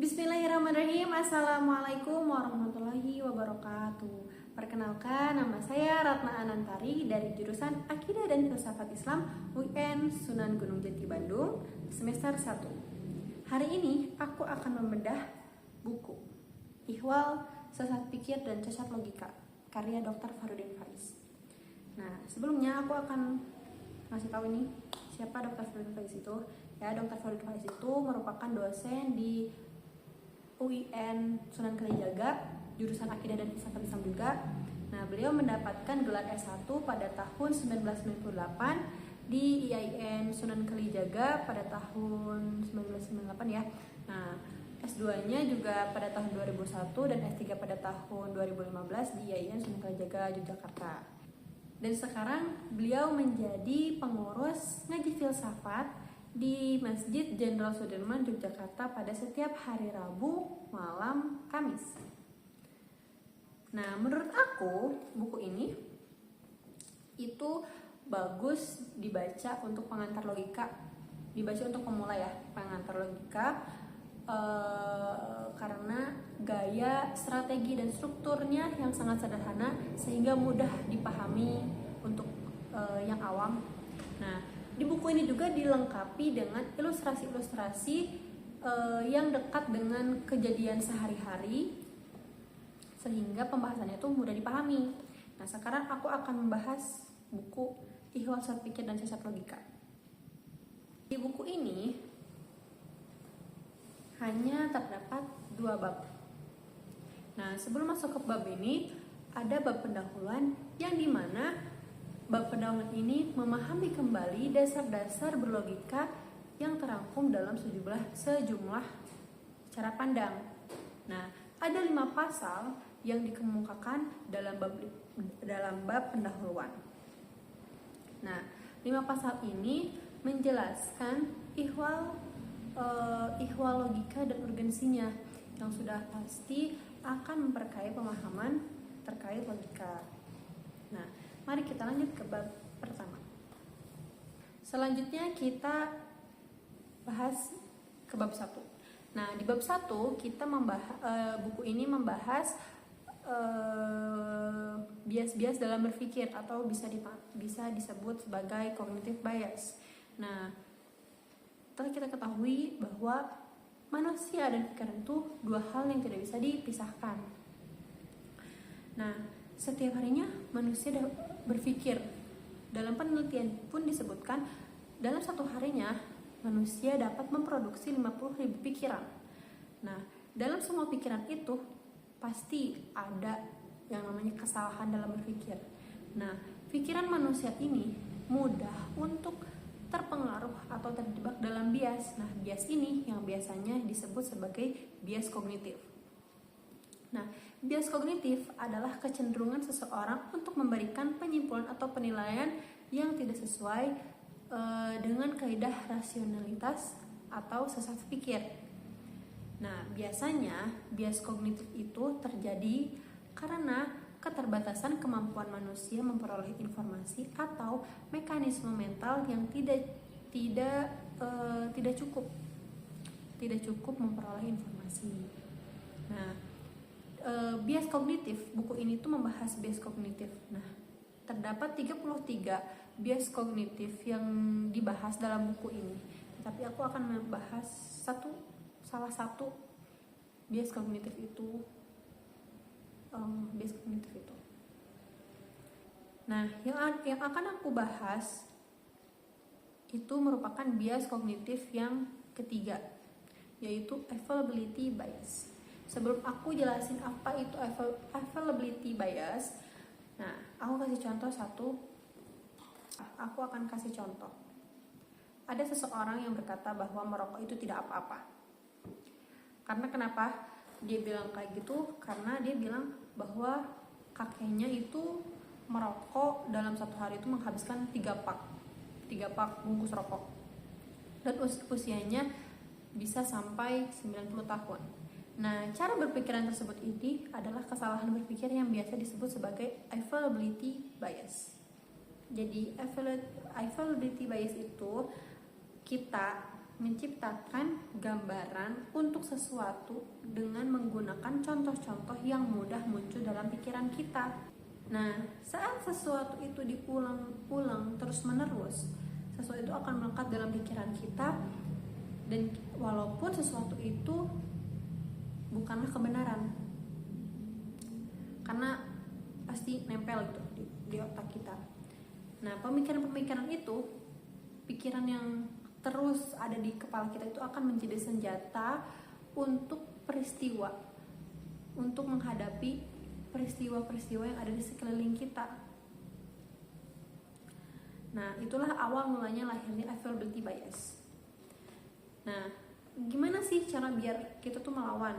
Bismillahirrahmanirrahim. Assalamualaikum warahmatullahi wabarakatuh. Perkenalkan, nama saya Ratna Anantari dari jurusan Akidah dan Filsafat Islam UIN Sunan Gunung Jati Bandung, semester 1. Hari ini aku akan membedah buku Ihwal Sesat Pikir dan Cacat Logika karya Dr. Farudin Faiz. Nah, sebelumnya aku akan ngasih tahu ini siapa Dr. Farudin Faiz itu. Ya, Dr. Farudin Faiz itu merupakan dosen di UIN Sunan Kalijaga, jurusan Akidah dan Filsafat Islam juga. Nah, beliau mendapatkan gelar S1 pada tahun 1998 di IAIN Sunan Kalijaga pada tahun 1998 ya. Nah, S2-nya juga pada tahun 2001 dan S3 pada tahun 2015 di IAIN Sunan Kalijaga, Yogyakarta. Dan sekarang beliau menjadi pengurus ngaji filsafat di Masjid Jenderal Sudirman, Yogyakarta pada setiap hari Rabu malam Kamis. Nah, menurut aku buku ini itu bagus dibaca untuk pengantar logika, dibaca untuk pemula ya, pengantar logika, karena gaya, strategi dan strukturnya yang sangat sederhana sehingga mudah dipahami untuk yang awam. Nah, di buku ini juga dilengkapi dengan ilustrasi-ilustrasi yang dekat dengan kejadian sehari-hari sehingga pembahasannya itu mudah dipahami. Nah, sekarang aku akan membahas buku Ihwal Sesat Pikir dan Cacat Logika. Di buku ini hanya terdapat 2 bab. Nah, sebelum masuk ke bab ini ada bab pendahuluan yang dimana bab pendahuluan ini memahami kembali dasar-dasar berlogika yang terangkum dalam sejumlah cara pandang. Nah, ada 5 pasal yang dikemukakan dalam bab pendahuluan. Nah, 5 pasal ini menjelaskan ihwal logika dan urgensinya yang sudah pasti akan memperkaya pemahaman terkait logika. Nah, mari kita lanjut ke bab pertama. Selanjutnya kita bahas ke bab 1. Nah, di bab 1 kita buku ini membahas bias-bias dalam berpikir atau bisa disebut sebagai cognitive bias. Nah, telah kita ketahui bahwa manusia dan pikiran itu 2 hal yang tidak bisa dipisahkan. Nah, setiap harinya manusia berpikir. Dalam penelitian pun disebutkan dalam satu harinya manusia dapat memproduksi 50.000 pikiran. Nah, dalam semua pikiran itu pasti ada yang namanya kesalahan dalam berpikir. Nah, pikiran manusia ini mudah untuk terpengaruh atau terjebak dalam bias. Nah, bias ini yang biasanya disebut sebagai bias kognitif. Nah, bias kognitif adalah kecenderungan seseorang untuk memberikan penyimpulan atau penilaian yang tidak sesuai dengan kaidah rasionalitas atau sesat pikir. Nah, biasanya bias kognitif itu terjadi karena keterbatasan kemampuan manusia memperoleh informasi atau mekanisme mental yang tidak cukup memperoleh informasi. Nah, bias kognitif, buku ini tuh membahas bias kognitif. Nah, terdapat 33 bias kognitif yang dibahas dalam buku ini. Tapi aku akan membahas salah satu bias kognitif itu. Nah, yang akan aku bahas itu merupakan bias kognitif yang ketiga, yaitu availability bias. Sebelum aku jelasin apa itu availability bias, nah, aku akan kasih contoh. Ada seseorang yang berkata bahwa merokok itu tidak apa-apa. Karena kenapa dia bilang kayak gitu? Karena dia bilang bahwa kakeknya itu merokok dalam satu hari itu menghabiskan 3 pak bungkus rokok. Dan usianya bisa sampai 90 tahun. Nah, cara berpikiran tersebut ini adalah kesalahan berpikir yang biasa disebut sebagai availability bias. Jadi availability bias itu kita menciptakan gambaran untuk sesuatu dengan menggunakan contoh-contoh yang mudah muncul dalam pikiran kita. Nah, saat sesuatu itu diulang-ulang terus-menerus, sesuatu itu akan melekat dalam pikiran kita, dan walaupun sesuatu itu bukanlah kebenaran, karena pasti nempel gitu di otak kita. Nah, pemikiran-pemikiran itu, pikiran yang terus ada di kepala kita itu akan menjadi senjata untuk menghadapi peristiwa-peristiwa yang ada di sekeliling kita. Nah, itulah awal mulanya lahirnya availability bias. Nah, gimana sih cara biar kita tuh melawan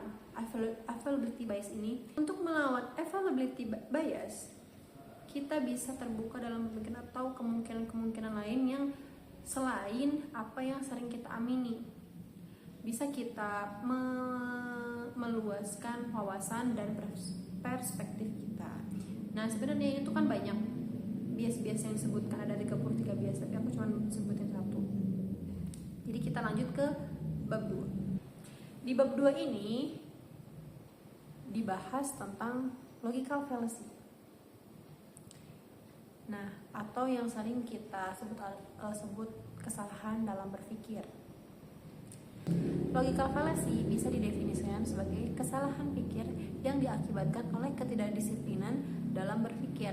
availability bias ini? Untuk melawan availability bias, kita bisa terbuka dalam pemikiran atau kemungkinan-kemungkinan lain yang selain apa yang sering kita amini. Bisa kita meluaskan wawasan dan perspektif kita. Nah, sebenarnya itu kan banyak bias-bias yang disebutkan, ada 33 bias, tapi aku cuma sebutin satu. Jadi kita lanjut ke bab 2. Di bab 2 ini dibahas tentang logical fallacy. Nah, atau yang sering kita sebut kesalahan dalam berpikir. Logical fallacy bisa didefinisikan sebagai kesalahan pikir yang diakibatkan oleh ketidakdisiplinan dalam berpikir,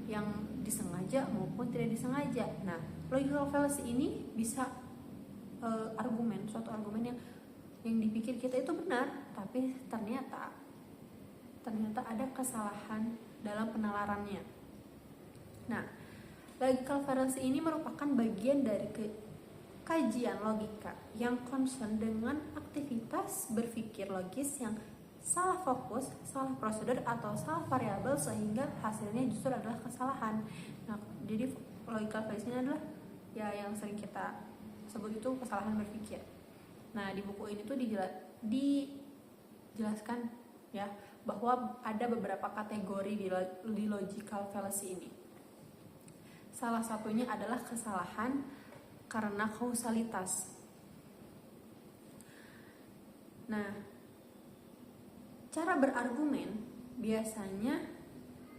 yang disengaja maupun tidak disengaja. Nah, logical fallacy ini bisa suatu argumen yang dipikir kita itu benar, tapi ternyata ada kesalahan dalam penalarannya. Nah, logical fallacy ini merupakan bagian dari kajian logika yang concern dengan aktivitas berpikir logis yang salah fokus, salah prosedur, atau salah variabel sehingga hasilnya justru adalah kesalahan. Nah, jadi logical fallacy ini adalah ya yang sering kita sebut itu kesalahan berpikir. Nah, di buku ini tuh dijelaskan ya bahwa ada beberapa kategori di logical fallacy ini. Salah satunya adalah kesalahan karena kausalitas. Nah, cara berargumen biasanya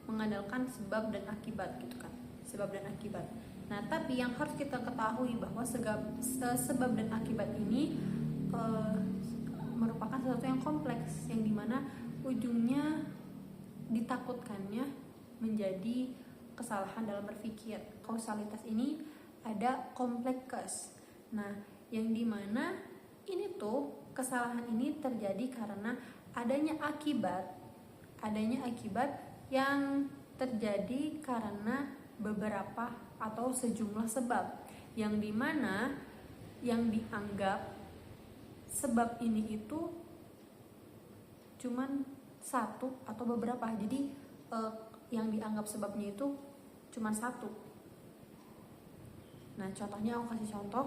mengandalkan sebab dan akibat gitu kan. Sebab dan akibat. Nah, tapi yang harus kita ketahui bahwa sebab dan akibat ini merupakan sesuatu yang kompleks, yang dimana ujungnya ditakutkannya menjadi kesalahan dalam berpikir. Kausalitas ini ada kompleks. Nah, yang dimana ini tuh kesalahan ini terjadi karena adanya akibat yang terjadi karena beberapa atau sejumlah sebab, yang dimana yang dianggap sebab ini itu cuman satu atau beberapa. Jadi yang dianggap sebabnya itu cuman satu. Nah, contohnya aku kasih contoh.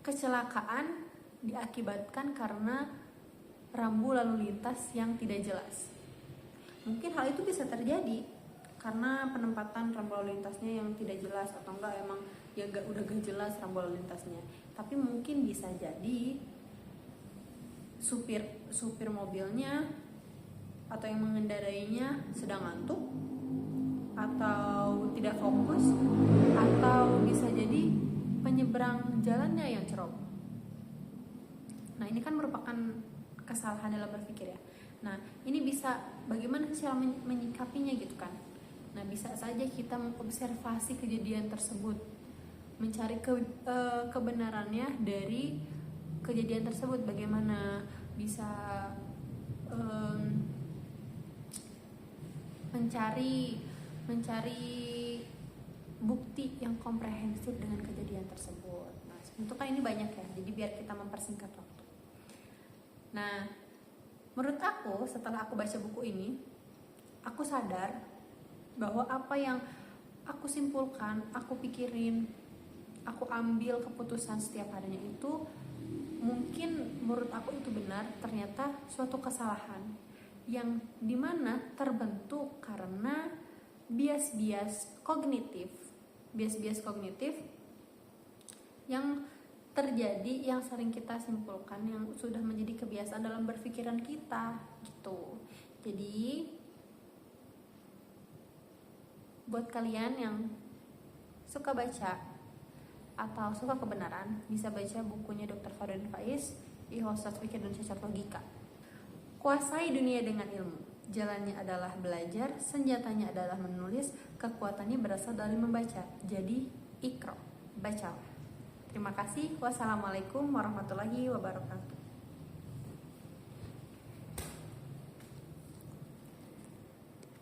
Kecelakaan diakibatkan karena rambu lalu lintas yang tidak jelas. Mungkin hal itu bisa terjadi karena penempatan rambu lalu lintasnya yang tidak jelas, atau enggak emang ya udah gak jelas rambu lalu lintasnya. Tapi mungkin bisa jadi supir mobilnya atau yang mengendarainya sedang ngantuk, atau tidak fokus, atau bisa jadi penyeberang jalannya yang ceroboh. Nah, ini kan merupakan kesalahan dalam berpikir ya. Nah, ini bisa bagaimana cara menyikapinya gitu kan. Nah, bisa saja kita mengobservasi kejadian tersebut, mencari kebenarannya dari kejadian tersebut, bagaimana bisa mencari bukti yang komprehensif dengan kejadian tersebut. Nah, untuk kan ini banyak ya, jadi biar kita mempersingkat waktu. Nah, menurut aku setelah aku baca buku ini, aku sadar bahwa apa yang aku simpulkan, aku pikirin, aku ambil keputusan setiap harinya itu mungkin menurut aku itu benar, ternyata suatu kesalahan yang dimana terbentuk karena bias-bias kognitif bias-bias kognitif yang terjadi, yang sering kita simpulkan, yang sudah menjadi kebiasaan dalam berpikiran kita gitu. Jadi buat kalian yang suka baca atau suka kebenaran, bisa baca bukunya Dr. Fadil Faiz, Ihosat Fikir dan Cacat Logika. Kuasai dunia dengan ilmu. Jalannya adalah belajar, senjatanya adalah menulis, kekuatannya berasal dari membaca. Jadi, ikro, baca. Terima kasih. Wassalamualaikum warahmatullahi wabarakatuh.